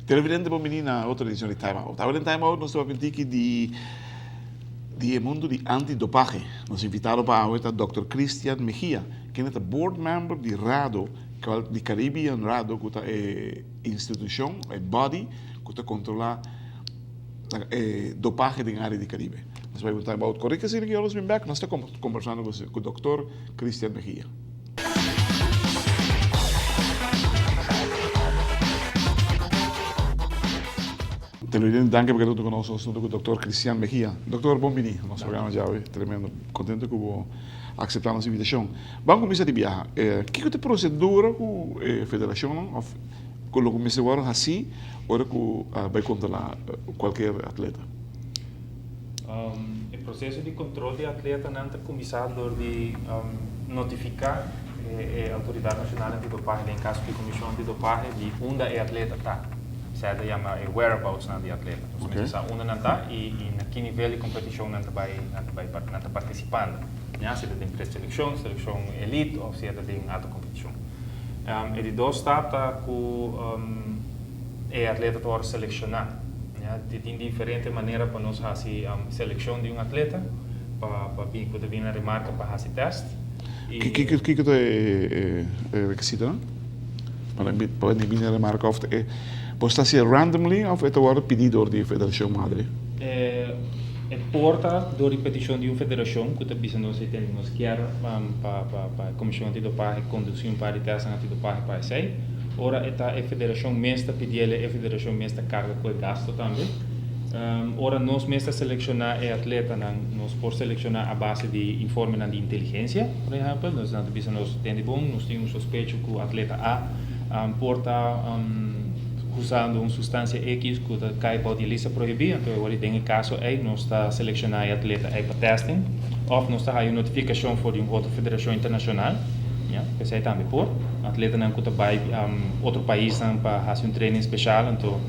Televidente bom menina, outra edição de Time Out. Agora em Time Out nós estamos a falar de mundo de antidopaje. Nós invitaram para o Dr. Christian Mejia, que é board member de RADO, de Caribbean RADO, que é instituição, é body, que controla dopaje na área do Caribe. Nós vamos Time Out. Correto que sim, que eu vim back. Nós estamos conversando com o Dr. Christian Mejia. Televidente, danke porque estou conosco com o Dr. Christian Mejia. Doutor, bem-vindo. Nosso programa já é tremendo. Contente que você aceitar nossa invitação. Vamos começar a viajar. Que é a procedura com a federação? Quando começa agora assim, ou que vai controlar qualquer atleta? O processo de controle de atleta não é começado de notificar a Autoridade Nacional Antidopagem, em caso de comissão antidopagem, de onde o atleta está. Se chama whereabouts de atleta. Então, se onde não está e na que nível de competição não está participando. Se ele tem pré-seleção, seleção elite ou se ele tem alta competição. E de dois etapas que o atleta está selecionado. Tem diferentes maneiras para nós fazer a seleção de atleta, para vir a remarca para fazer teste. Que é requisito? Para vir a remarca, pode ser randomly ou é agora pedido da Federação Madre? É porta da petição de uma federação que está nós temos quer para a Comissão Antidopagem conduzir um par de testes antidopagem para isso. Ora a federação mestra pedir a federação mestra carga com o gasto também. Ora nós mestra selecionar o atleta nós por selecionar a base de informe de inteligência, por exemplo, nós temos bom, nós temos suspeito que o atleta A porta usando uma substância X que cai para a lista proibida, então agora em caso aí nós está selecionando o atleta aí para testing, ou nós está aí notificação para uma outra federação internacional, que sai também por atleta não que vai outro país para fazer treino especial, então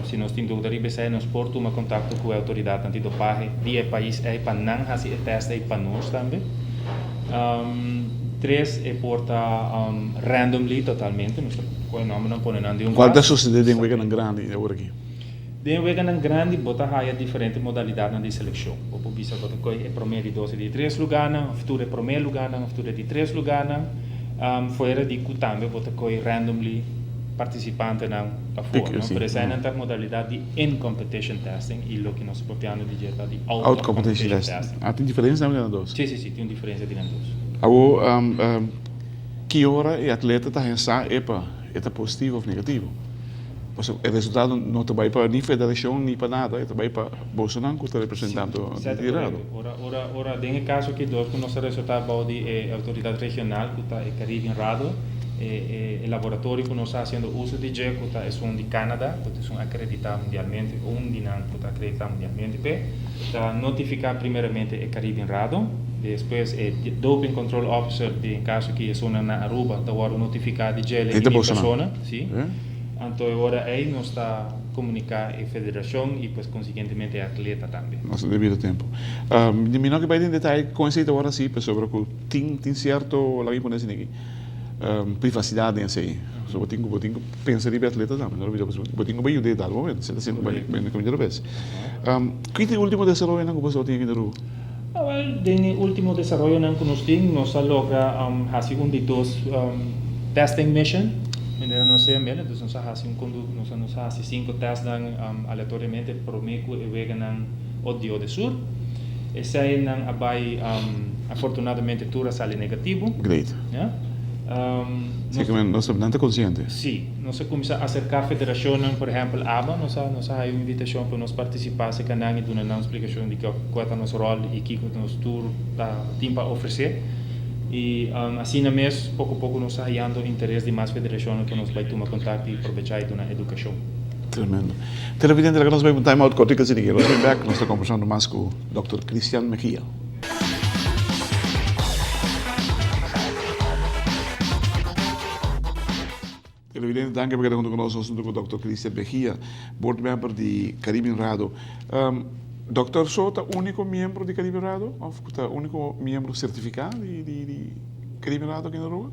se nós temos dúvida ribe sai nós por tomar contato com a autoridade antidopagem de país aí para não fazer teste aí para nós também. Três é porta randomly totalmente, o nome não põe nada de Qual das sucede em Wigan grande agora aqui? De Wigan grande bota há diferentes modalidades de seleção. O pubisa bota coi é primeiro de 12 de 3 lugares, futuro é primeiro lugar, futuro é de 3 lugares. Fora de também bota coi randomly participante na fora, por isso é na modalidade de in-competition testing e o que nós propriamente dizer de out-competition testing. Tem diferença entre os dois? Sim, tem diferença entre os dois. Agora, que hora o atleta está pensando é positivo ou negativo? O resultado não vai para nem federação nem para nada, vai para Bolsonaro que está representando o Irado. Ora, tem caso que o nosso resultado é a autoridade regional que está em Caribbean RADO, o laboratório que nós está fazendo uso de GE que é um de Canadá, que é acreditado mundialmente, que está acreditado mundialmente, está notificar primeiramente o Caribbean RADO, depois o Doping Control Officer, em caso que é na Aruba, está notificado de GE em persona, sim. Então agora aí nós está comunicar a federação e pues consequentemente a atleta também. Nosso devido tempo. De mim não que vai em detalhe conceito agora sim, sobre o que tem certo lá por nesse aqui. Privacidade em si. So eu tenho pensar em atleta também, não eu tenho bem ideia do momento, está sendo bem como já vez. Que é o último desenvolvimento que você tem aqui no Rio? O último desenvolvimento que nós temos, nós logra fazer de dois testing mission. Não sei mesmo, então nós fazemos 5 testes aleatoriamente por México e Vegan o Dio de Sur. Esse aí vai, afortunadamente, tudo sai negativo. Great. Nós estamos conscientes. Sim, nós começamos a acercar a federação, por exemplo, ABA, nós temos uma invitação para nós participar se canal e dar uma explicação de qual é o nosso rol e o que nós temos para oferecer. E assim mesmo, pouco a pouco, nós estamos ganhando interesse de mais federações que nós vamos tomar contato e aproveitar na educação. Tremendo. Televidente, nós vamos time out com dicas e nós vamos back, nós estamos conversando mais com o Dr. Christian Mejia. televidente, danke perché con noi sono con Dr. Cristian Mejia, board member di Caribbean Rado. Dr. Sota, unico membro di Caribbean Rado? Of unico membro certificato di Caribbean Rado aqui na Aruba?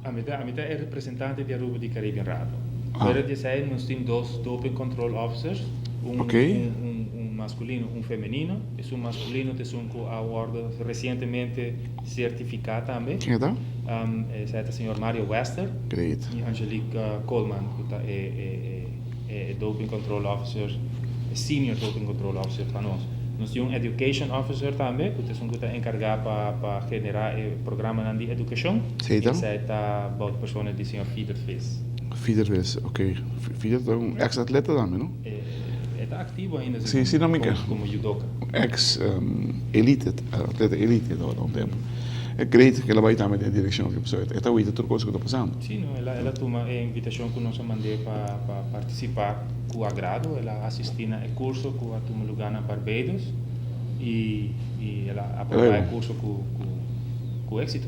A mim é representante de Aruba de Caribbean Rado. Ah. Para dizer, nós temos dois doping control officers, Ok. um masculino, um feminino. É masculino que é award recentemente certificado também. Quem é tá? É o senhor Mario Wester Great. e Angelique Coleman, que é doping control officer, senior doping control officer para nós. Nós temos education officer também, que é encarregado para generar programa de educação. Zeker. E está about persoon die senhor Fieder fez. Fiederwes, ok. Fieder é um ex-atleta também, não? Está ativo ainda. Sim, não me quero. Como judoka. Ex-elite, atleta elite há um tempo. É great que ela vai também na direção que a pessoa está ouvindo tudo coisa que está passando. Sim, ela toma a invitação que nós mandei para participar com agrado. Ela assistiu a curso que a toma lugar na Barbados e ela aprovou o curso com êxito.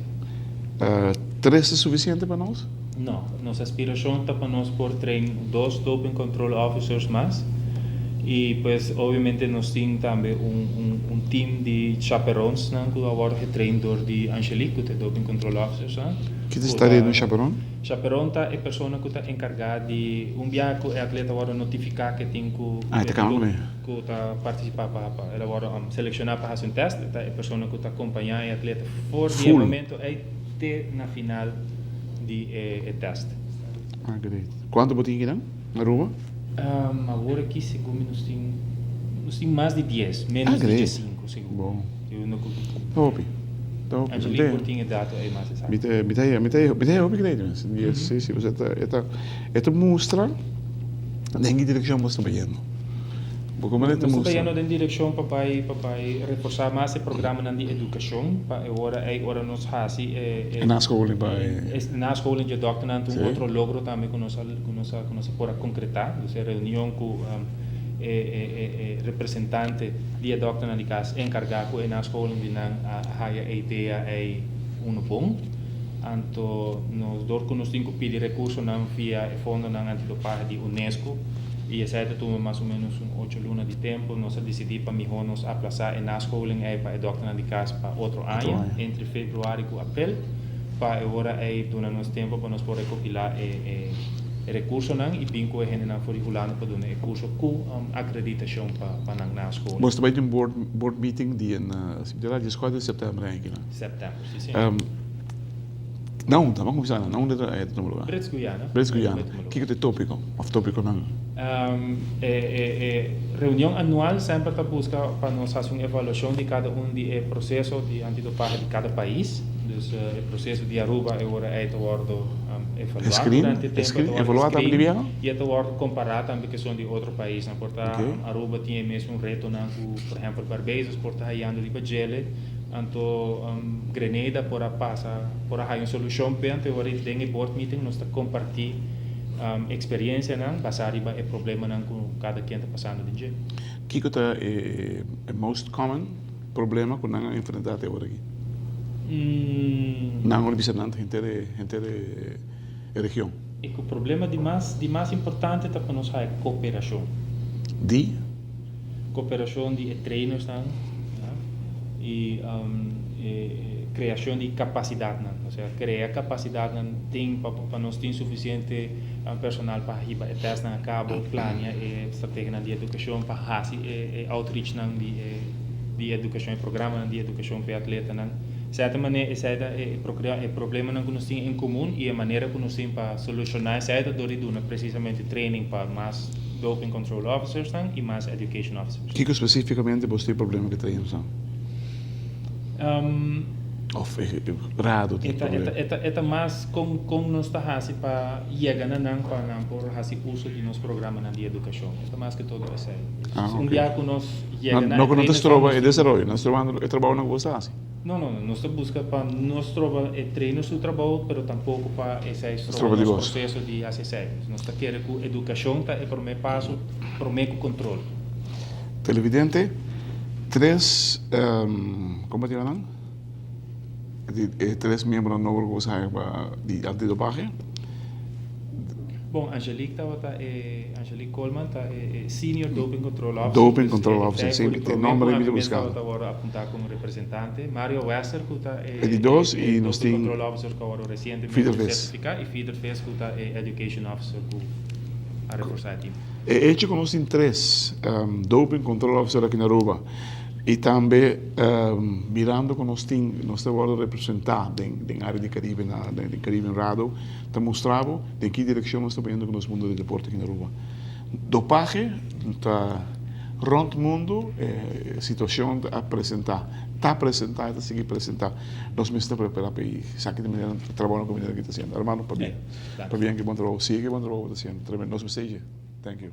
3 é suficiente para nós? Não, nossa aspiração está para nós por treinar 2 doping control officers mais. E, pues, obviamente, nós temos também time de chaperons, que agora é treinador de Angelique, que é doping control officer. Que estaria no chaperon? Chaperon é a pessoa que está encarregada de dia que o atleta agora notificar que tem que está participar para ela agora selecionar para fazer um teste, é a pessoa que está acompanhando o atleta por o momento até na final de teste. Ah, great. Quanto botinho que dá? Na Aruba? Agora aqui, segundo nós temos mais de 10, menos de 5, segundo. Bom. Eu não Top. Angelique Portinho dato é mais exato. Mitei hopi great, mas sim, você esta mostra em que direção você está indo. Como é que Nós mostra? estamos indo em direção para reforçar mais o programa de educação, para agora nós fazemos Na escola na escola de doctorando outro logro também que nós pode concretar, então reunião com representante de doctorando de casa encarregado na escola de a ideia é bom. Então nós temos que pedir recursos via fundo antidopagem de UNESCO. E essa tuvo mais ou menos 8 lunas de tempo. Nós decidimos para nos aplazar na escola para a doctrina de casa para outro ano, entre fevereiro e abril. Para agora durante nosso tempo para nós poder recopilar recursos e vincular a gente na curriculando para dar curso com acreditação para na escola. Você vai ter board meeting dia na escola de setembro aqui, né? Setembro, sim. Não, estamos começando, não é de lugar. Brits Guyana. O que é o tópico? O tópico não? Reunião anual sempre está buscando para nós fazer uma avaliação de cada de processo de antidopagem de cada país. Então, o processo de Aruba agora é evaluado durante o tempo. Evaluado também de e é comparado também com a questão de outro país. Aruba tinha mesmo reto, por exemplo, Barbados, por estar de Bajele. Então, Grenada por passar por uma solução bem agora tem board meeting nós compartilhar experiência baseada em problema com cada quem está passando de dia. Que é o most common problema que nós enfrentamos agora aqui? Não é visitante gente da região. E o problema de mais importante é para nós é cooperação. Cooperação de treinos e criação de capacidade, ou seja, criar capacidade tem para nós ter suficiente personal para ir para teste na cabo, planear estratégia de educação para fazer outreach de educação, programa de educação para atleta, de certa maneira esse é o problema que nós temos em comum e a maneira que nós temos para solucionar esse é precisamente training para mais doping control officers e mais education officers. O que especificamente você tem problema que temos? Of rado tem problema. É mais como nós está fazendo para chegar para por fazer uso de nosso programa de educação. É mais que todo isso. Dia que nós chegamos não que nós trova é desenvolvimento, nós trabalhamos na coisa assim. Não, nós busca para nós trova treino seu trabalho, mas tampouco para esse processo de acessar. Nós está querendo que educação é por meio passo, por meio controle. Televidente, 3 como te falam? 3 membros no grupo de antidopagem. Bom, Angelique Angelique Coleman tá Senior Doping Control Officer. Doping Control Officer, sempre tem nome ali buscado. Tá agora apontar como representante. Mario Wesser, que tá de dois e nós Doping tem Control Officer que agora recentemente Fidel Vez. certificado e Fidel Vez, que tá Education Officer que a reforçar aqui. Hecho que nós temos três Doping Control Officer aqui na Aruba. E também, mirando que nós temos agora representar na área de Caribe, no Caribe Rado, te mostrava de que direção nós estamos indo com o mundo do deporte aqui na Aruba. Dopagem, está rond o mundo, situação a apresentar. Está apresentar, está seguir apresentar. Nós me estamos preparando para ir. Sabe que de maneira, trabalho com a maneira que está sendo. Hermano, para bem. Para bem que bom trabalho. Siga que bom trabalho está sendo. Tremendo. Nós me seja. Thank you.